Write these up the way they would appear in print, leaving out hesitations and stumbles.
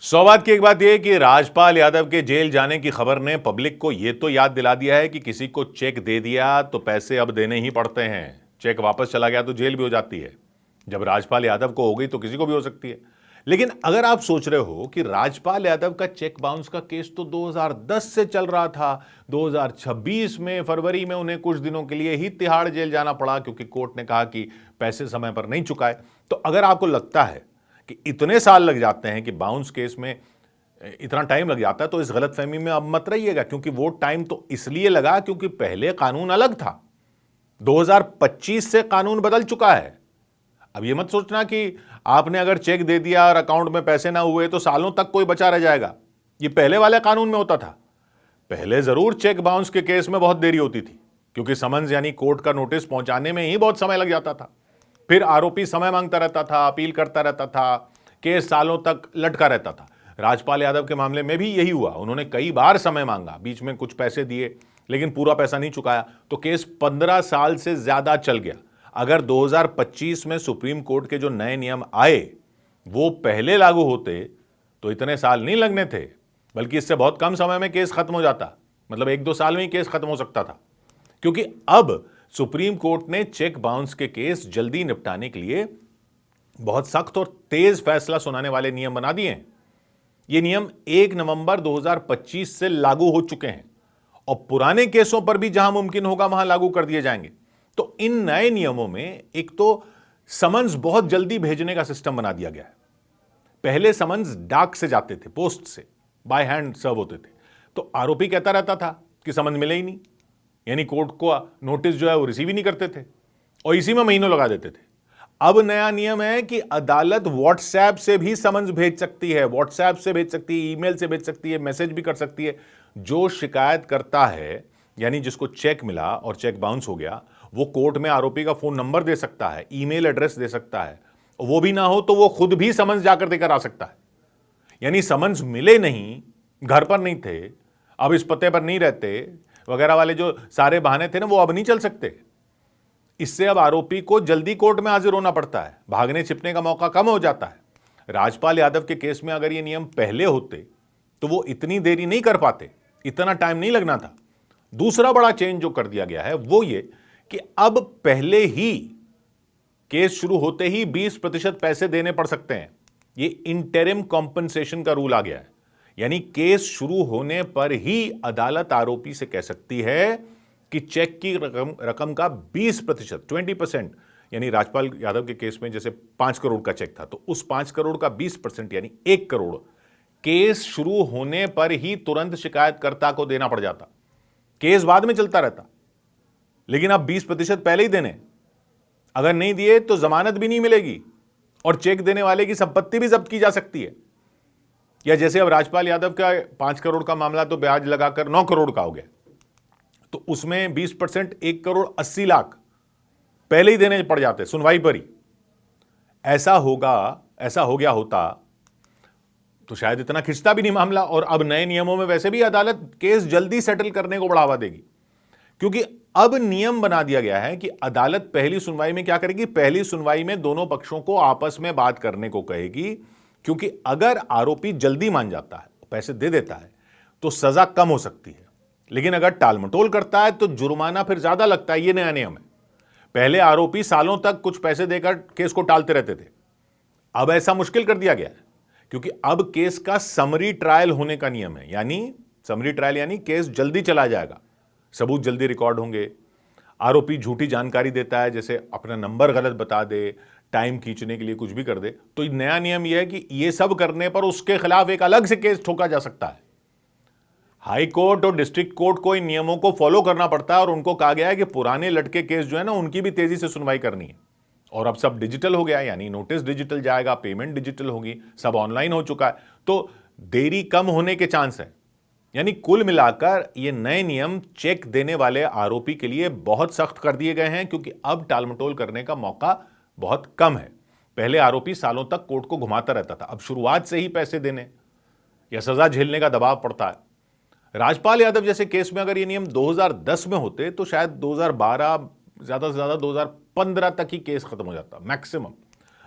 सौभाग्य की एक बात यह है कि राजपाल यादव के जेल जाने की खबर ने पब्लिक को यह तो याद दिला दिया है कि किसी को चेक दे दिया तो पैसे अब देने ही पड़ते हैं। चेक वापस चला गया तो जेल भी हो जाती है। जब राजपाल यादव को हो गई तो किसी को भी हो सकती है। लेकिन अगर आप सोच रहे हो कि राजपाल यादव का चेक बाउंस का केस तो 2010 से चल रहा था, 2026 में फरवरी में उन्हें कुछ दिनों के लिए ही तिहाड़ जेल जाना पड़ा क्योंकि कोर्ट ने कहा कि पैसे समय पर नहीं चुकाए, तो अगर आपको लगता है कि इतने साल लग जाते हैं कि बाउंस केस में इतना टाइम लग जाता है, तो इस गलतफहमी में अब मत रहिएगा, क्योंकि वो टाइम तो इसलिए लगा क्योंकि पहले कानून अलग था। 2025 से कानून बदल चुका है। अब ये मत सोचना कि आपने अगर चेक दे दिया और अकाउंट में पैसे ना हुए तो सालों तक कोई बचा रह जाएगा। ये पहले वाले कानून में होता था। पहले जरूर चेक बाउंस के केस में बहुत देरी होती थी क्योंकि समन्स यानी कोर्ट का नोटिस पहुंचाने में ही बहुत समय लग जाता था। फिर आरोपी समय मांगता रहता था, अपील करता रहता था, केस सालों तक लटका रहता था। राजपाल यादव के मामले में भी यही हुआ। उन्होंने कई बार समय मांगा, बीच में कुछ पैसे दिए लेकिन पूरा पैसा नहीं चुकाया, तो केस 15 साल से ज्यादा चल गया। अगर 2025 में सुप्रीम कोर्ट के जो नए नियम आए वो पहले लागू होते तो इतने साल नहीं लगने थे, बल्कि इससे बहुत कम समय में केस खत्म हो जाता। मतलब 1-2 साल में ही केस खत्म हो सकता था, क्योंकि अब सुप्रीम कोर्ट ने चेक बाउंस के केस जल्दी निपटाने के लिए बहुत सख्त और तेज फैसला सुनाने वाले नियम बना दिए हैं। ये नियम 1 नवंबर 2025 से लागू हो चुके हैं और पुराने केसों पर भी जहां मुमकिन होगा वहां लागू कर दिए जाएंगे। तो इन नए नियमों में एक तो समन्स बहुत जल्दी भेजने का सिस्टम बना दिया गया है। पहले समन्स डाक से जाते थे, पोस्ट से, बाय हैंड सर्व होते थे, तो आरोपी कहता रहता था कि समन्स मिले ही नहीं, यानी कोर्ट को नोटिस जो है वो रिसीव ही नहीं करते थे और इसी में महीनों लगा देते थे। अब नया नियम है कि अदालत व्हाट्सएप से भी समन्स भेज सकती है, व्हाट्सएप से भेज सकती है, ईमेल से भेज सकती है, मैसेज भी कर सकती है। जो शिकायत करता है, यानी जिसको चेक मिला और चेक बाउंस हो गया, वो कोर्ट में आरोपी का फोन नंबर दे सकता है, ईमेल एड्रेस दे सकता है। वो भी ना हो तो वो खुद भी समन्स जाकर देकर आ सकता है। यानी समन्स मिले नहीं, घर पर नहीं थे, अब इस पते पर नहीं रहते वगैरह वाले जो सारे बहाने थे ना, वो अब नहीं चल सकते। इससे अब आरोपी को जल्दी कोर्ट में हाजिर होना पड़ता है, भागने छिपने का मौका कम हो जाता है। राजपाल यादव के केस में अगर ये नियम पहले होते तो वो इतनी देरी नहीं कर पाते, इतना टाइम नहीं लगना था। दूसरा बड़ा चेंज जो कर दिया गया है वो ये कि अब पहले ही केस शुरू होते ही 20% पैसे देने पड़ सकते हैं। ये इंटरिम कॉम्पनसेशन का रूल आ गया है, यानी केस शुरू होने पर ही अदालत आरोपी से कह सकती है कि चेक की रकम का 20%, 20%, यानी राजपाल यादव के केस में जैसे 5 करोड़ का चेक था, तो उस 5 करोड़ का 20% यानी 1 करोड़ केस शुरू होने पर ही तुरंत शिकायतकर्ता को देना पड़ जाता। केस बाद में चलता रहता, लेकिन अब 20% पहले ही देने। अगर नहीं दिए तो जमानत भी नहीं मिलेगी और चेक देने वाले की संपत्ति भी जब्त की जा सकती है। या जैसे अब राजपाल यादव का 5 करोड़ का मामला तो ब्याज लगाकर 9 करोड़ का हो गया, तो उसमें 20% 1 करोड़ 80 लाख पहले ही देने पड़ जाते सुनवाई पर ही। ऐसा हो गया होता तो शायद इतना खिंचता भी नहीं मामला। और अब नए नियमों में वैसे भी अदालत केस जल्दी सेटल करने को बढ़ावा देगी, क्योंकि अब नियम बना दिया गया है कि अदालत पहली सुनवाई में क्या करेगी, पहली सुनवाई में दोनों पक्षों को आपस में बात करने को कहेगी, क्योंकि अगर आरोपी जल्दी मान जाता है, पैसे दे देता है, तो सजा कम हो सकती है। लेकिन अगर टालमटोल करता है तो जुर्माना फिर ज्यादा लगता है। यह नया नियम है। पहले आरोपी सालों तक कुछ पैसे देकर केस को टालते रहते थे, अब ऐसा मुश्किल कर दिया गया है, क्योंकि अब केस का समरी ट्रायल होने का नियम है। यानी समरी ट्रायल यानी केस जल्दी चला जाएगा, सबूत जल्दी रिकॉर्ड होंगे। आरोपी झूठी जानकारी देता है, जैसे अपना नंबर गलत बता दे, टाइम खींचने के लिए कुछ भी कर दे, तो नया नियम यह है कि यह सब करने पर उसके खिलाफ एक अलग से केस ठोका जा सकता है। हाई कोर्ट और डिस्ट्रिक्ट कोर्ट को इन नियमों को फॉलो करना पड़ता है और उनको कहा गया है कि पुराने लटके केस जो है ना, उनकी भी तेजी से सुनवाई करनी है। और अब सब डिजिटल हो गया है, यानी नोटिस डिजिटल जाएगा, पेमेंट डिजिटल होगी, सब ऑनलाइन हो चुका है, तो देरी कम होने के चांस है। यानी कुल मिलाकर ये नए नियम चेक देने वाले आरोपी के लिए बहुत सख्त कर दिए गए हैं, क्योंकि अब टालमटोल करने का मौका बहुत कम है। पहले आरोपी सालों तक कोर्ट को घुमाता रहता था, अब शुरुआत से ही पैसे देने या सजा झेलने का दबाव पड़ता है। राजपाल यादव जैसे केस में अगर ये नियम 2010 में होते तो शायद 2012, ज्यादा से ज्यादा 2015 तक ही केस खत्म हो जाता मैक्सिमम।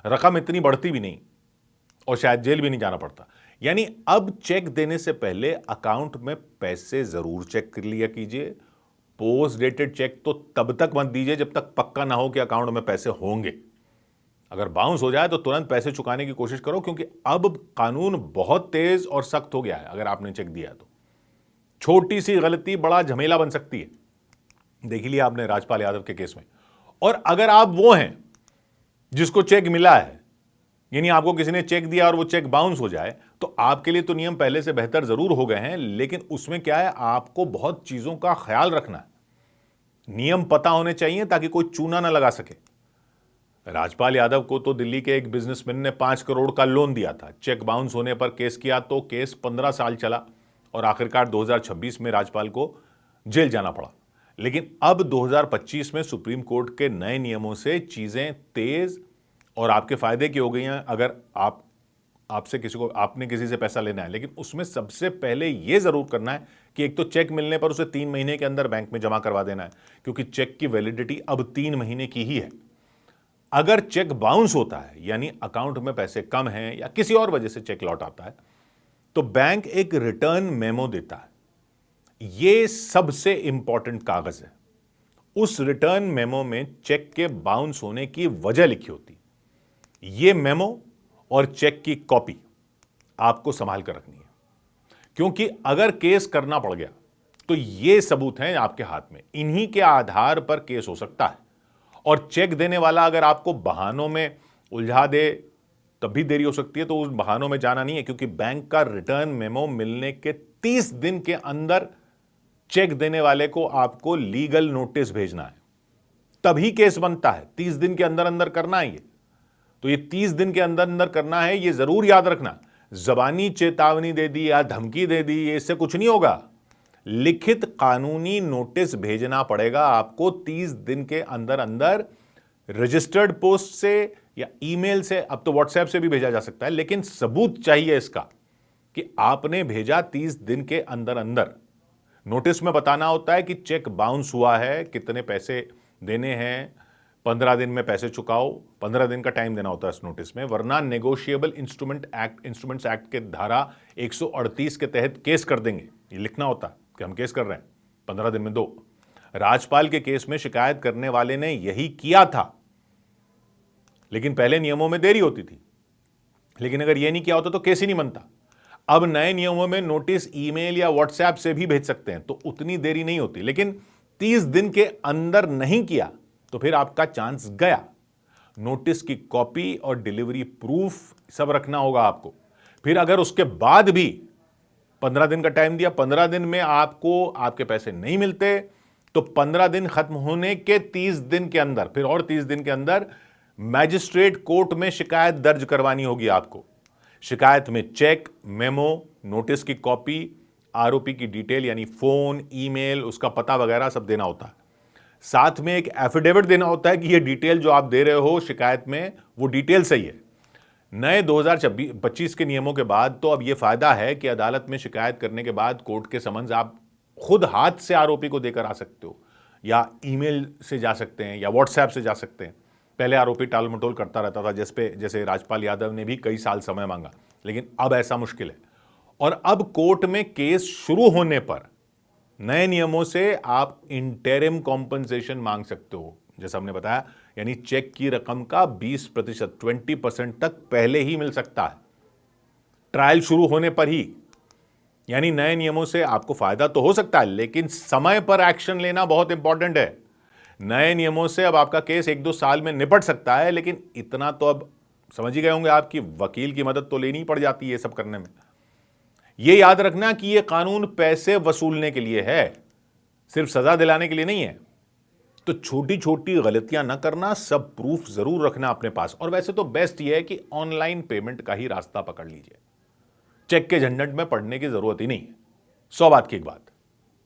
रकम इतनी बढ़ती भी नहीं और शायद जेल भी नहीं जाना पड़ता। यानी अब चेक देने से पहले अकाउंट में पैसे जरूर चेक कर लिया कीजिए। पोस्ट डेटेड चेक तो तब तक मत दीजिए जब तक पक्का ना हो कि अकाउंट में पैसे होंगे। अगर बाउंस हो जाए तो तुरंत पैसे चुकाने की कोशिश करो, क्योंकि अब कानून बहुत तेज और सख्त हो गया है। अगर आपने चेक दिया तो छोटी सी गलती बड़ा झमेला बन सकती है। देख लिया आपने राजपाल यादव के केस में। और अगर आप वो हैं जिसको चेक मिला है, यानी आपको किसी ने चेक दिया और वो चेक बाउंस हो जाए, तो आपके लिए तो नियम पहले से बेहतर जरूर हो गए हैं, लेकिन उसमें क्या है, आपको बहुत चीजों का ख्याल रखना है। नियम पता होने चाहिए ताकि कोई चूना ना लगा सके। राजपाल यादव को तो दिल्ली के एक बिजनेसमैन ने 5 करोड़ का लोन दिया था। चेक बाउंस होने पर केस किया तो केस 15 साल चला और आखिरकार 2026 में राजपाल को जेल जाना पड़ा। लेकिन अब 2025 में सुप्रीम कोर्ट के नए नियमों से चीजें तेज और आपके फायदे की हो गई हैं। अगर आपने किसी से पैसा लेना है, लेकिन उसमें सबसे पहले यह जरूर करना है कि एक तो चेक मिलने पर उसे 3 महीने के अंदर बैंक में जमा करवा देना है, क्योंकि चेक की वैलिडिटी अब 3 महीने की ही है। अगर चेक बाउंस होता है, यानी अकाउंट में पैसे कम हैं या किसी और वजह से चेक लौट आता है, तो बैंक एक रिटर्न मेमो देता है। यह सबसे इंपॉर्टेंट कागज है। उस रिटर्न मेमो में चेक के बाउंस होने की वजह लिखी होती। यह मेमो और चेक की कॉपी आपको संभाल कर रखनी है, क्योंकि अगर केस करना पड़ गया तो यह सबूत हैं आपके हाथ में। इन्हीं के आधार पर केस हो सकता है। और चेक देने वाला अगर आपको बहानों में उलझा दे तब भी देरी हो सकती है, तो उस बहानों में जाना नहीं है, क्योंकि बैंक का रिटर्न मेमो मिलने के 30 दिन के अंदर चेक देने वाले को आपको लीगल नोटिस भेजना है, तभी केस बनता है। 30 दिन के अंदर अंदर करना है ये। तो ये 30 दिन के अंदर अंदर करना है, ये जरूर याद रखना। जबानी चेतावनी दे दी या धमकी दे दी, इससे कुछ नहीं होगा। लिखित कानूनी नोटिस भेजना पड़ेगा आपको 30 दिन के अंदर अंदर, रजिस्टर्ड पोस्ट से या ईमेल से। अब तो व्हाट्सएप से भी भेजा जा सकता है, लेकिन सबूत चाहिए इसका कि आपने भेजा 30 दिन के अंदर अंदर। नोटिस में बताना होता है कि चेक बाउंस हुआ है, कितने पैसे देने हैं, 15 दिन में पैसे चुकाओ। 15 दिन का टाइम देना होता है इस नोटिस में, वरना नेगोशिएबल इंस्ट्रूमेंट्स एक्ट के धारा 138 के तहत केस कर देंगे। ये लिखना होता है कि हम केस कर रहे हैं, 15 दिन में दो। राजपाल के केस में शिकायत करने वाले ने यही किया था, लेकिन पहले नियमों में देरी होती थी। लेकिन अगर यह नहीं किया होता तो केस ही नहीं बनता। अब नए नियमों में नोटिस ईमेल या व्हाट्सएप से भी भेज सकते हैं, तो उतनी देरी नहीं होती। लेकिन 30 दिन के अंदर नहीं किया तो फिर आपका चांस गया। नोटिस की कॉपी और डिलीवरी प्रूफ सब रखना होगा आपको। फिर अगर उसके बाद भी 15 दिन का टाइम दिया, 15 दिन में आपको आपके पैसे नहीं मिलते, तो 15 दिन खत्म होने के 30 दिन के अंदर, फिर और 30 दिन के अंदर मैजिस्ट्रेट कोर्ट में शिकायत दर्ज करवानी होगी आपको। शिकायत में चेक, मेमो, नोटिस की कॉपी, आरोपी की डिटेल यानी फोन, ईमेल, उसका पता वगैरह सब देना होता है। साथ में एक एफिडेविट देना होता है कि यह डिटेल जो आप दे रहे हो शिकायत में, वो डिटेल सही है। नए 2025 के नियमों के बाद तो अब यह फायदा है कि अदालत में शिकायत करने के बाद कोर्ट के समन्स आप खुद हाथ से आरोपी को देकर आ सकते हो, या ईमेल से जा सकते हैं, या व्हाट्सएप से जा सकते हैं। पहले आरोपी टाल मटोल करता रहता था, जैसे राजपाल यादव ने भी कई साल समय मांगा, लेकिन अब ऐसा मुश्किल है। और अब कोर्ट में केस शुरू होने पर नए नियमों से आप इंटरिम कॉम्पनसेशन मांग सकते हो, जैसा हमने बताया, यानी चेक की रकम का 20%, 20% तक पहले ही मिल सकता है, ट्रायल शुरू होने पर ही। यानी नए नियमों से आपको फायदा तो हो सकता है, लेकिन समय पर एक्शन लेना बहुत इंपॉर्टेंट है। नए नियमों से अब आपका केस 1-2 साल में निपट सकता है, लेकिन इतना तो अब समझ ही गए होंगे आपकी वकील की मदद तो लेनी ही पड़ जाती है ये सब करने में। यह याद रखना कि यह कानून पैसे वसूलने के लिए है, सिर्फ सजा दिलाने के लिए नहीं है। तो छोटी छोटी गलतियां ना करना, सब प्रूफ जरूर रखना अपने पास। और वैसे तो बेस्ट यह है कि ऑनलाइन पेमेंट का ही रास्ता पकड़ लीजिए, चेक के झंझट में पड़ने की जरूरत ही नहीं है। 100 बात की एक बात।